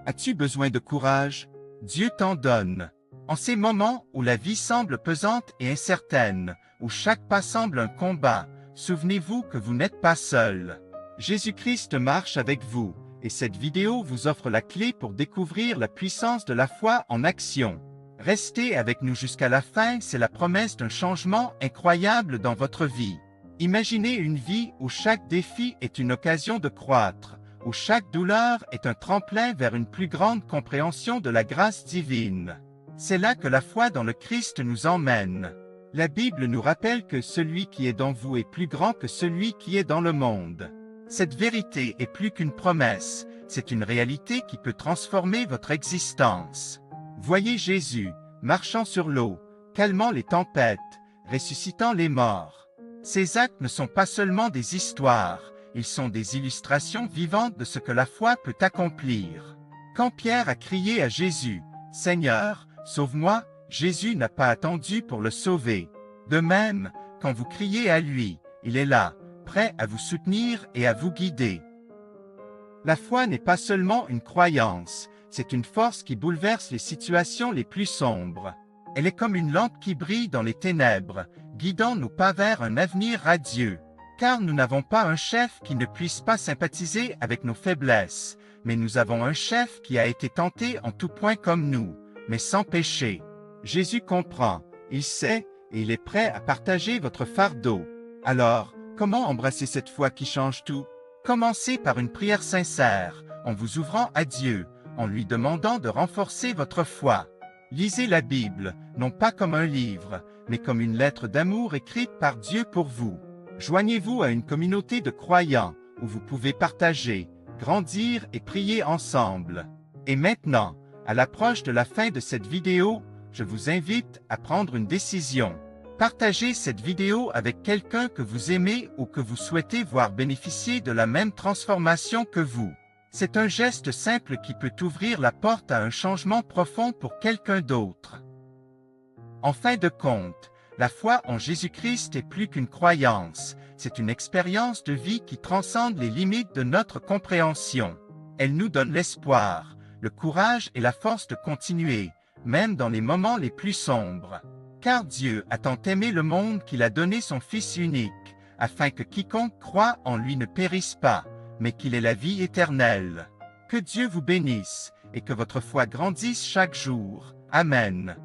As-tu besoin de courage? Dieu t'en donne. En ces moments où la vie semble pesante et incertaine, où chaque pas semble un combat, souvenez-vous que vous n'êtes pas seul. Jésus-Christ marche avec vous, et cette vidéo vous offre la clé pour découvrir la puissance de la foi en action. Restez avec nous jusqu'à la fin, c'est la promesse d'un changement incroyable dans votre vie. Imaginez une vie où chaque défi est une occasion de croître, où chaque douleur est un tremplin vers une plus grande compréhension de la grâce divine. C'est là que la foi dans le Christ nous emmène. La Bible nous rappelle que celui qui est dans vous est plus grand que celui qui est dans le monde. Cette vérité est plus qu'une promesse, c'est une réalité qui peut transformer votre existence. Voyez Jésus, marchant sur l'eau, calmant les tempêtes, ressuscitant les morts. Ces actes ne sont pas seulement des histoires, ils sont des illustrations vivantes de ce que la foi peut accomplir. Quand Pierre a crié à Jésus, « Seigneur, sauve-moi », Jésus n'a pas attendu pour le sauver. De même, quand vous criez à lui, il est là, prêt à vous soutenir et à vous guider. La foi n'est pas seulement une croyance, c'est une force qui bouleverse les situations les plus sombres. Elle est comme une lampe qui brille dans les ténèbres, guidant nos pas vers un avenir radieux. Car nous n'avons pas un chef qui ne puisse pas sympathiser avec nos faiblesses, mais nous avons un chef qui a été tenté en tout point comme nous, mais sans péché. Jésus comprend, il sait, et il est prêt à partager votre fardeau. Alors, comment embrasser cette foi qui change tout? Commencez par une prière sincère, en vous ouvrant à Dieu, en lui demandant de renforcer votre foi. Lisez la Bible, non pas comme un livre, mais comme une lettre d'amour écrite par Dieu pour vous. Joignez-vous à une communauté de croyants, où vous pouvez partager, grandir et prier ensemble. Et maintenant, à l'approche de la fin de cette vidéo, je vous invite à prendre une décision. Partagez cette vidéo avec quelqu'un que vous aimez ou que vous souhaitez voir bénéficier de la même transformation que vous. C'est un geste simple qui peut ouvrir la porte à un changement profond pour quelqu'un d'autre. En fin de compte, la foi en Jésus-Christ est plus qu'une croyance, c'est une expérience de vie qui transcende les limites de notre compréhension. Elle nous donne l'espoir, le courage et la force de continuer, même dans les moments les plus sombres. Car Dieu a tant aimé le monde qu'il a donné son Fils unique, afin que quiconque croit en lui ne périsse pas, mais qu'il ait la vie éternelle. Que Dieu vous bénisse, et que votre foi grandisse chaque jour. Amen.